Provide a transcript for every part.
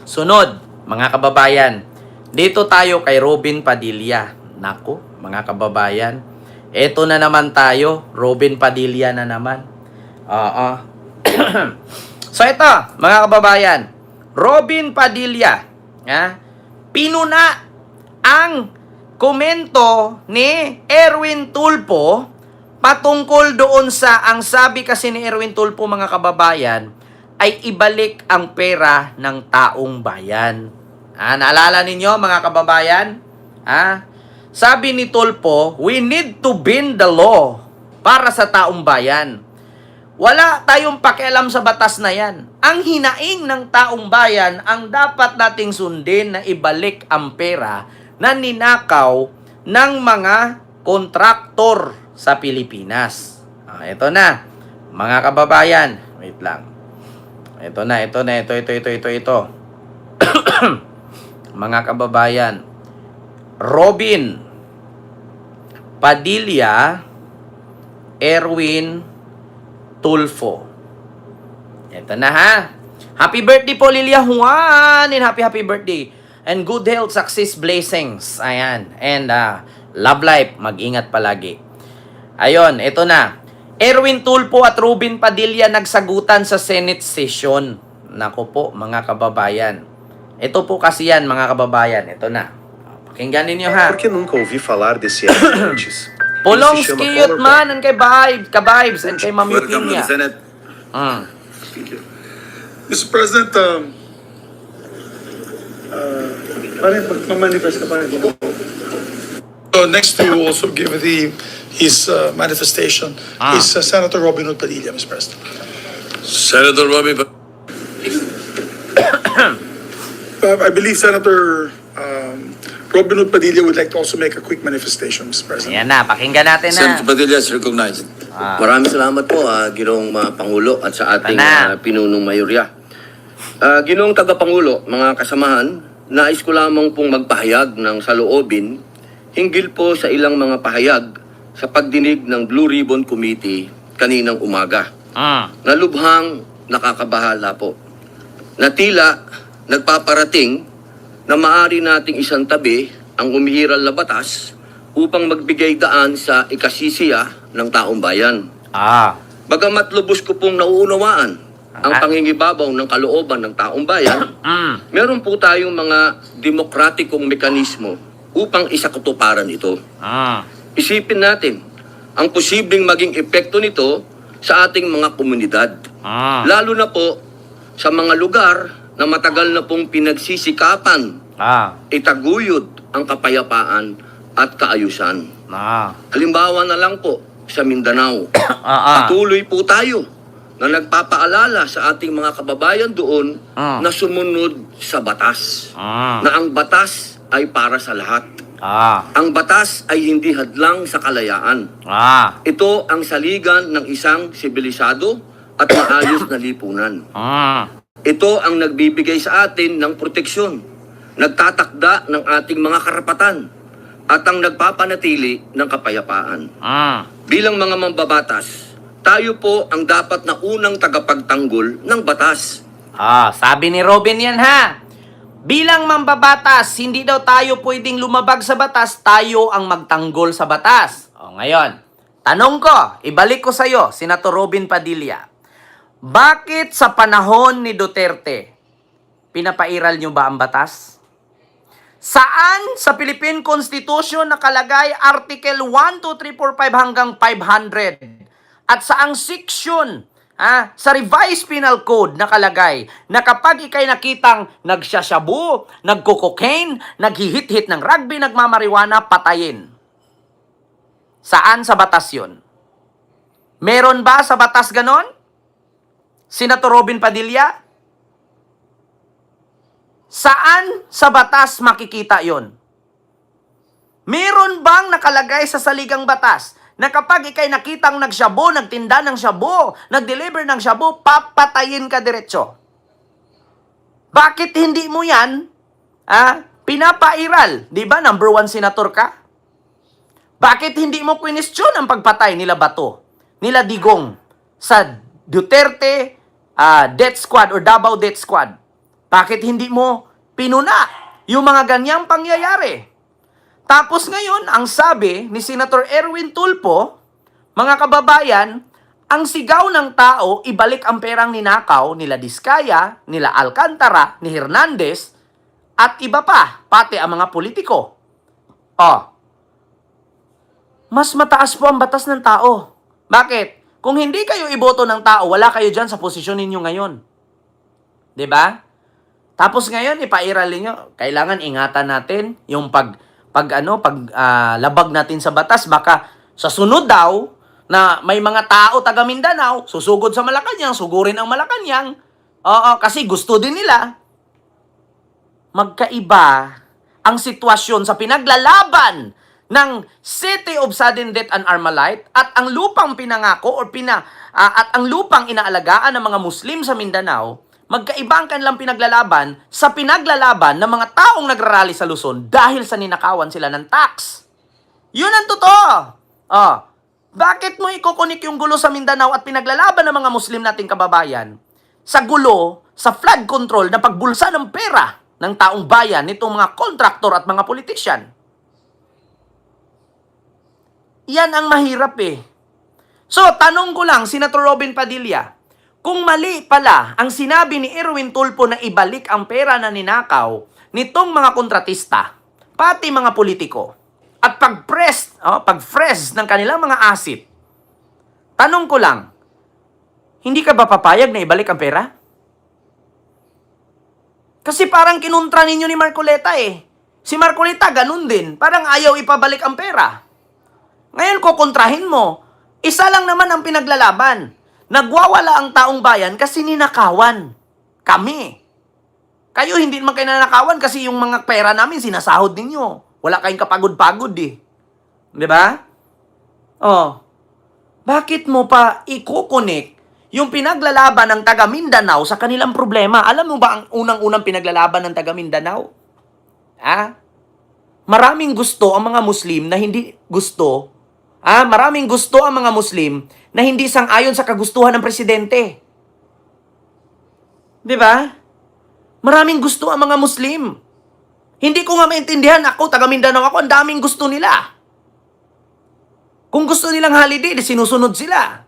Sunod, mga kababayan, dito tayo kay Robin Padilla. Nako, mga kababayan, eto na naman tayo, Robin Padilla na naman. Oo. So ito, mga kababayan, Robin Padilla, pinuna ang komento ni Erwin Tulfo patungkol doon sa, ang sabi kasi ni Erwin Tulfo, mga kababayan, ay ibalik ang pera ng taong bayan. Naalala ninyo, mga kababayan? Sabi ni Tulfo, we need to bend the law para sa taong bayan. Wala tayong pakialam sa batas na yan. Ang hinaing ng taong bayan, ang dapat nating sundin na ibalik ang pera na ninakaw ng mga kontraktor sa Pilipinas. Ito na, mga kababayan. Wait lang. Ito. Mga kababayan, Robin Padilla, Erwin Tulfo. Ito na ha. Happy birthday po, Lilia Juan, and happy birthday. And good health, success, blessings. Ayan. And love life, mag-ingat palagi. Ayun, ito na. Erwin Tulfo at Robin Padilla nagsagutan sa Senate session. Nako po, mga kababayan. Ito po kasi yan, mga kababayan. Ito na. Pakinggan ninyo ha. Porque nunca ouvi falar desse ato antes. Polongski, Yutman, and kay Vibes, and kay Ma'am Welcome to Eugenia. the Senate. Thank you. Mr. President, Parang magmamanifest ka pa rin. next to you also give his manifestation is Senator Robin Hood Padilla, Mr. President. Senator Robin, I believe Senator Robin Hood Padilla would like to also make a quick manifestation, Mr. President. Ayan na, pakinggan natin na. Senator Padilla is recognized. Maraming salamat po, Ginoong Pangulo at sa ating pinunong mayorya. Ginoong Tagapangulo, mga kasamahan, nais ko lamang pong magpahayag ng saloobin hinggil po sa ilang mga pahayag sa pagdinig ng Blue Ribbon Committee kaninang umaga. Nalubhang nakakabahala po. Na tila nagpaparating na maaari nating isang tabi ang umihiral na batas upang magbigay daan sa ikasisiya ng taong bayan. Bagamat lubos ko pong nauunawaan ang pangingibabaw ng kalooban ng taong bayan, meron po tayong mga demokratikong mekanismo upang isakutuparan ito. Isipin natin ang posibleng maging epekto nito sa ating mga komunidad. Lalo na po sa mga lugar na matagal na pong pinagsisikapan itaguyod ang kapayapaan at kaayusan. Halimbawa na lang po sa Mindanao. Patuloy po tayo na nagpapaalala sa ating mga kababayan doon na sumunod sa batas. Na ang batas ay para sa lahat. Ang batas ay hindi hadlang sa kalayaan. Ito ang saligan ng isang sibilisado at maayos na lipunan. Ito ang nagbibigay sa atin ng proteksyon, nagtatakda ng ating mga karapatan, at ang nagpapanatili ng kapayapaan. Bilang mga mambabatas, tayo po ang dapat na unang tagapagtanggol ng batas. Sabi ni Robin yan ha. Bilang mambabatas, hindi daw tayo pwedeng lumabag sa batas, tayo ang magtanggol sa batas. Ngayon, tanong ko, ibalik ko sa'yo, Senator Robin Padilla. Bakit sa panahon ni Duterte, pinapairal nyo ba ang batas? Saan sa Philippine Constitution nakalagay Article 1, 2, 3, 4, 5 hanggang 500? At saang section sa Revised Penal Code nakalagay na kapag ikay nakitang nagsasyabu, nagko-cocaine, naghihit-hit ng rugby, nagmamariwana, patayin? Saan sa batas yun? Meron ba sa batas ganon? Senator Robin Padilla? Saan sa batas makikita yon? Meron bang nakalagay sa saligang batas na kapag ikay nakitang nagsyabu, nagtinda ng syabu, nag-deliver ng syabu, papatayin ka diretso? Bakit hindi mo yan pinapairal? Di ba, number 1 senator ka? Bakit hindi mo kwinestyon ang pagpatay nila Bato, nila Digong sa Duterte Death Squad or Davao Death Squad? Bakit hindi mo pinuna yung mga ganyang pangyayari? Tapos ngayon, ang sabi ni Senator Erwin Tulfo, mga kababayan, ang sigaw ng tao, ibalik ang perang ninakaw nila Diskaya, nila Alcantara, ni Hernandez, at iba pa, pati ang mga politiko. Mas mataas po ang batas ng tao. Bakit? Kung hindi kayo iboto ng tao, wala kayo dyan sa posisyon ninyo ngayon. 'Di ba? Tapos ngayon, ipairal niyo, kailangan ingatan natin yung labag natin sa batas. Baka sa sunod daw, na may mga tao taga Mindanao, susugod sa Malacanang, sugurin ang Malacanang. Kasi gusto din nila. Magkaiba ang sitwasyon sa pinaglalaban ng City of Sudden Death and Armalite at ang lupang pinangako at ang lupang inaalagaan ng mga Muslim sa Mindanao. Magkaiba ang kanilang pinaglalaban sa pinaglalaban ng mga taong nagrarally sa Luzon dahil sa ninakawan sila ng tax. Yun ang totoo. Bakit mo ikukunik yung gulo sa Mindanao at pinaglalaban ng mga Muslim nating kababayan sa gulo, sa flood control na pagbulsa ng pera ng taong bayan nitong mga kontraktor at mga politician? Yan ang mahirap eh. So, tanong ko lang, Senator Robin Padilla, kung mali pala ang sinabi ni Erwin Tulfo na ibalik ang pera na ninakaw nitong mga kontratista, pati mga politiko, at pag-freeze ng kanilang mga asset, tanong ko lang, hindi ka ba papayag na ibalik ang pera? Kasi parang kinontra ninyo ni Marcoleta eh. Si Marcoleta ganun din, parang ayaw ipabalik ang pera. Ngayon kukontrahin mo, isa lang naman ang pinaglalaban. Nagwawala ang taong bayan kasi ninakawan. Kami. Kayo hindi naman kayo nanakawan kasi yung mga pera namin sinasahod ninyo. Wala kayong kapagod-pagod eh. Di ba? Bakit mo pa ikukunik yung pinaglalaban ng taga Mindanao sa kanilang problema? Alam mo ba ang unang-unang pinaglalaban ng taga Mindanao? Maraming gusto ang mga Muslim na hindi gusto. Maraming gusto ang mga Muslim na hindi sang-ayon sa kagustuhan ng presidente. Di ba? Maraming gusto ang mga Muslim. Hindi ko nga maintindihan, ako, taga Mindanao ako, ang daming gusto nila. Kung gusto nilang holiday, sinusunod sila.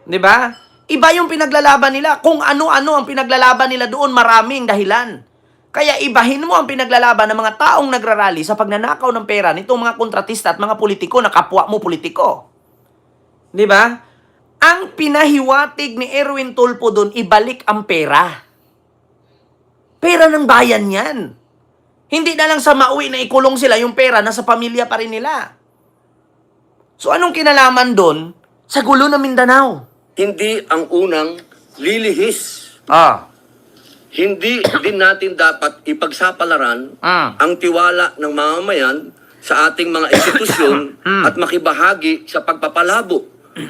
Di ba? Iba yung pinaglalaban nila. Kung ano-ano ang pinaglalaban nila doon, maraming dahilan. Kaya ibahin mo ang pinaglalaban ng mga taong nagrarally sa pagnanakaw ng pera nitong mga kontratista at mga politiko na kapwa mo politiko. Di ba? Ang pinahiwatig ni Erwin Tulfo doon, ibalik ang pera. Pera ng bayan yan. Hindi na lang sa mauwi na ikulong sila, yung pera nasa pamilya pa rin nila. So anong kinalaman doon sa gulo ng Mindanao? Hindi ang unang lilihis. Hindi din natin dapat ipagsapalaran ang tiwala ng mamamayan sa ating mga institusyon at makibahagi sa pagpapalabo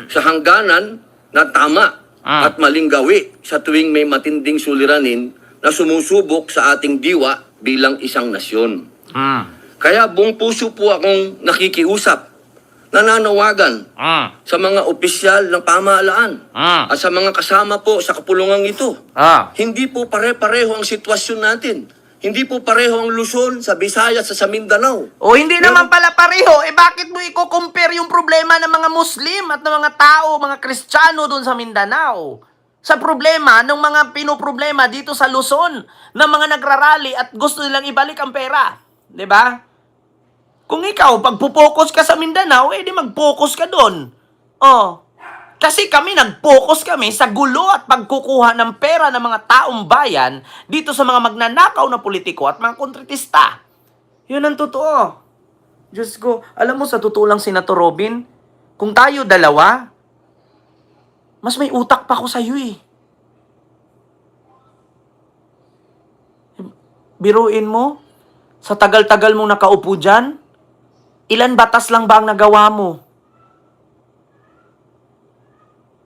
sa hangganan na tama at maling gawi sa tuwing may matinding suliranin na sumusubok sa ating diwa bilang isang nasyon. Kaya buong puso po akong nakikiusap, nananawagan sa mga opisyal ng pamahalaan at sa mga kasama po sa kapulungang ito. Hindi po pare-pareho ang sitwasyon natin. Hindi po pareho ang Luzon sa Visayas sa Mindanao. Hindi naman pala pareho. Bakit mo i-compare yung problema ng mga Muslim at ng mga tao, mga Kristiyano doon sa Mindanao? Sa problema ng mga pinoproblema dito sa Luzon, ng mga nagrarally at gusto nilang ibalik ang pera. 'Di ba? Kung ikaw, pagpupokus ka sa Mindanao, di mag-focus ka doon. Kasi nag-focus kami sa gulo at pagkukuha ng pera ng mga taong bayan dito sa mga magnanakaw na politiko at mga kontratista. Yun ang totoo. Diyos ko, alam mo sa totoo lang, Senator Robin, kung tayo dalawa, mas may utak pa ko sa'yo eh. Biruin mo, sa tagal-tagal mong nakaupo dyan, ilan batas lang ba ang nagawa mo?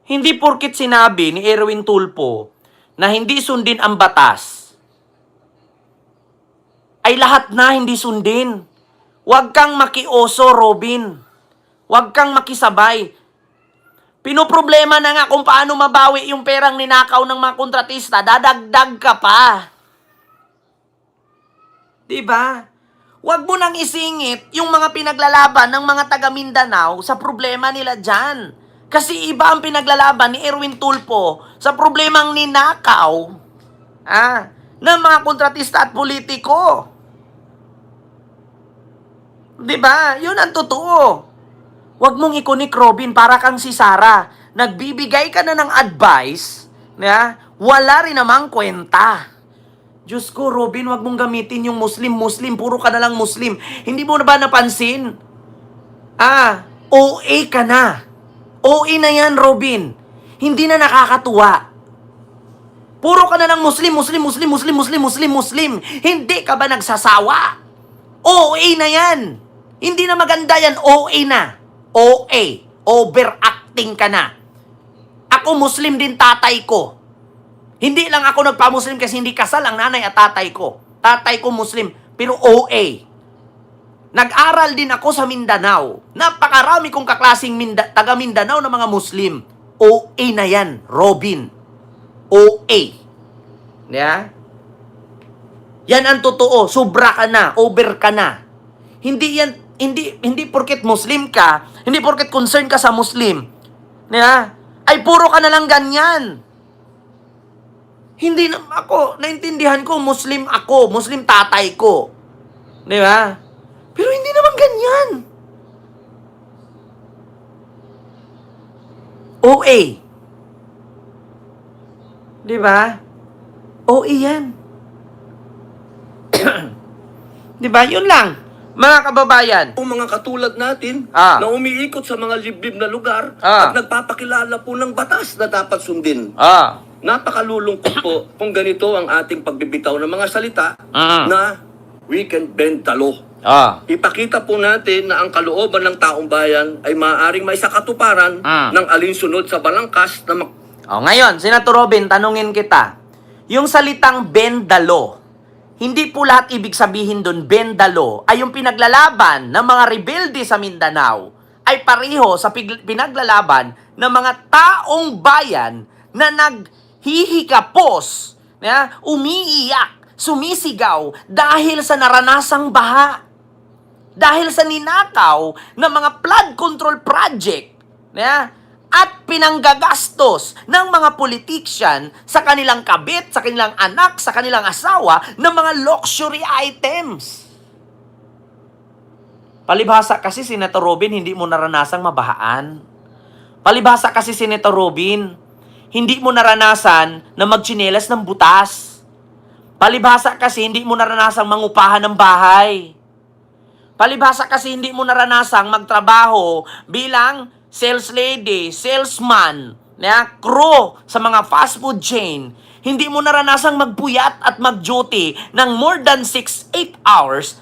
Hindi porkit sinabi ni Erwin Tulfo na hindi sundin ang batas, ay lahat na hindi sundin. Huwag kang makioso, Robin. Huwag kang makisabay. Pinoproblema na nga kung paano mabawi yung perang ninakaw ng mga kontratista, dadagdag ka pa. Diba? Huwag mo nang isingit yung mga pinaglalaban ng mga taga Mindanao sa problema nila dyan. Kasi iba ang pinaglalaban ni Erwin Tulfo sa problemang ninakaw ng mga kontratista at politiko. Diba? Yun ang totoo. Huwag mong ikunik, Robin, para kang si Sarah. Nagbibigay ka na ng advice, wala rin namang kwenta. Diyos ko, Robin, wag mong gamitin yung Muslim. Puro ka na lang Muslim. Hindi mo na ba napansin? OA ka na. OA na yan, Robin. Hindi na nakakatuwa. Puro ka na lang Muslim. Hindi ka ba nagsasawa? OA na yan. Hindi na maganda yan, OA na. OA. Overacting ka na. Ako Muslim din tatay ko. Hindi lang ako nagpa-Muslim kasi hindi kasal ang nanay at tatay ko. Tatay ko Muslim, pero OA. Nag-aral din ako sa Mindanao. Napakarami kong kaklasing taga Mindanao na mga Muslim. OA na yan, Robin. OA. Yeah? Yan ang totoo. Sobra ka na. Over ka na. Hindi porket Muslim ka, hindi porket concern ka sa Muslim, ay puro ka na lang ganyan. Hindi na ako, naintindihan ko, Muslim ako, Muslim tatay ko. Di ba? Pero hindi naman ganyan. OA. Di ba? OA yan. Di ba? Yun lang. Mga kababayan. O mga katulad natin na umiikot sa mga liblib na lugar at nagpapakilala po ng batas na dapat sundin. Napakalulungkot po kung ganito ang ating pagbibitaw ng mga salita na we can bend the law. Ipakita po natin na ang kalooban ng taong bayan ay maaaring may sakatuparan ng alinsunod sa balangkas na ngayon, Senator Robin, tanungin kita. Yung salitang bend the law, hindi po lahat ibig sabihin doon, bend the law, ay yung pinaglalaban ng mga rebelde sa Mindanao ay pareho sa pinaglalaban ng mga taong bayan na naghihikapos, umiiyak, sumisigaw dahil sa naranasang baha. Dahil sa ninakaw ng mga flood control project at pinanggagastos ng mga politician sa kanilang kabit, sa kanilang anak, sa kanilang asawa ng mga luxury items. Palibhasa kasi, Senator Robin, hindi mo naranasang mabahaan. Palibhasa kasi, Senator Robin, hindi mo naranasan na magtsinelas ng butas. Palibhasa kasi, hindi mo naranasang mangupahan ng bahay. Palibhasa kasi, hindi mo naranasang magtrabaho bilang sales lady, salesman, crew sa mga fast food chain. Hindi mo naranasang magpuyat at mag-duty ng more than 6-8 hours.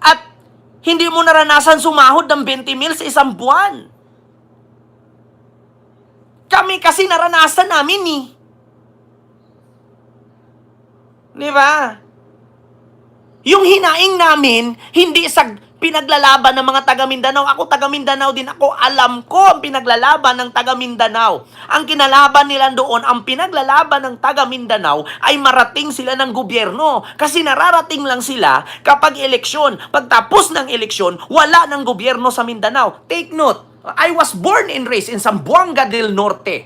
At hindi mo naranasan sumahod ng 20 mil sa isang buwan. Kami kasi naranasan namin Di ba? Yung hinaing namin, hindi sa pinaglalaban ng mga taga Mindanao. Ako taga Mindanao din ako. Alam ko ang pinaglalaban ng taga Mindanao. Ang kinalaban nila doon, ang pinaglalaban ng taga Mindanao ay marating sila ng gobyerno. Kasi nararating lang sila kapag eleksyon. Pagtapos ng eleksyon, wala ng gobyerno sa Mindanao. Take note, I was born and raised in Zamboanga del Norte.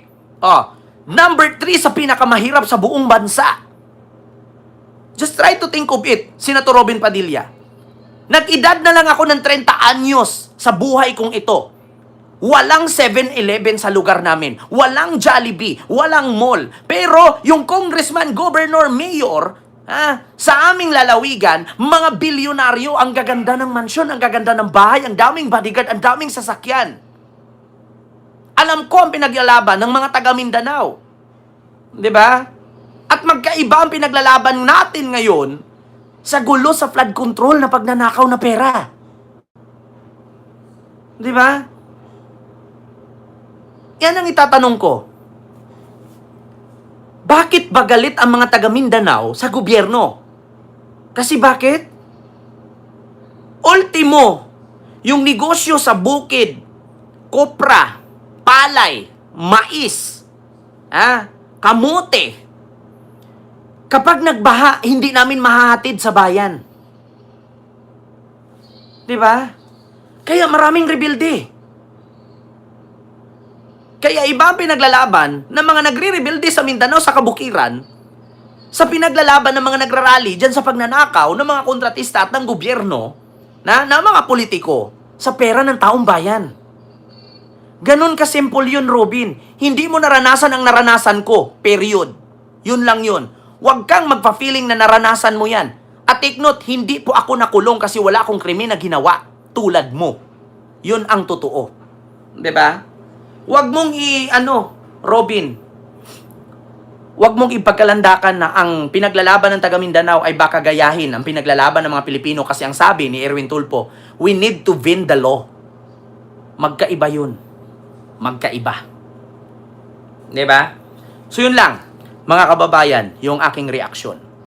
Number 3 sa pinakamahirap sa buong bansa. Just try to think of it, Senator Robin Padilla. Nag-edad na lang ako ng 30 anyos sa buhay kong ito. Walang 7-Eleven sa lugar namin. Walang Jollibee. Walang mall. Pero yung congressman, governor, mayor, sa aming lalawigan, mga bilyonaryo, ang gaganda ng mansyon, ang gaganda ng bahay, ang daming bodyguard, ang daming sasakyan. Alam ko ang pinaglalaban ng mga taga Mindanao. Diba? At magkaiba ang pinaglalaban natin ngayon sa gulo sa flood control na pagnanakaw na pera. Di ba? Yan ang itatanong ko. Bakit ba galit ang mga taga Mindanao sa gobyerno? Kasi bakit? Ultimo, yung negosyo sa bukid, kopra, palay, mais, kamote, Kapag nagbaha, hindi namin mahahatid sa bayan. Di ba? Kaya maraming rebelde. Kaya iba ang pinaglalaban ng mga nagre-rebelde sa Mindanao, sa kabukiran, sa pinaglalaban ng mga nagrarally dyan sa pagnanakaw ng mga kontratista at ng gobyerno, na mga politiko, sa pera ng taong bayan. Ganon kasimple yun, Robin. Hindi mo naranasan ang naranasan ko. Period. Yun lang yun. Huwag kang magpa-feeling na naranasan mo yan. At take note, hindi po ako nakulong kasi wala akong krimen na ginawa tulad mo. Yun ang totoo. 'Di ba? Huwag mong Robin, huwag mong ipagkalandakan na ang pinaglalaban ng taga Mindanao ay baka gayahin ang pinaglalaban ng mga Pilipino kasi ang sabi ni Erwin Tulfo, we need to bend the law. Magkaiba yun. Magkaiba. 'Di ba? So yun lang, mga kababayan, yung aking reaksyon.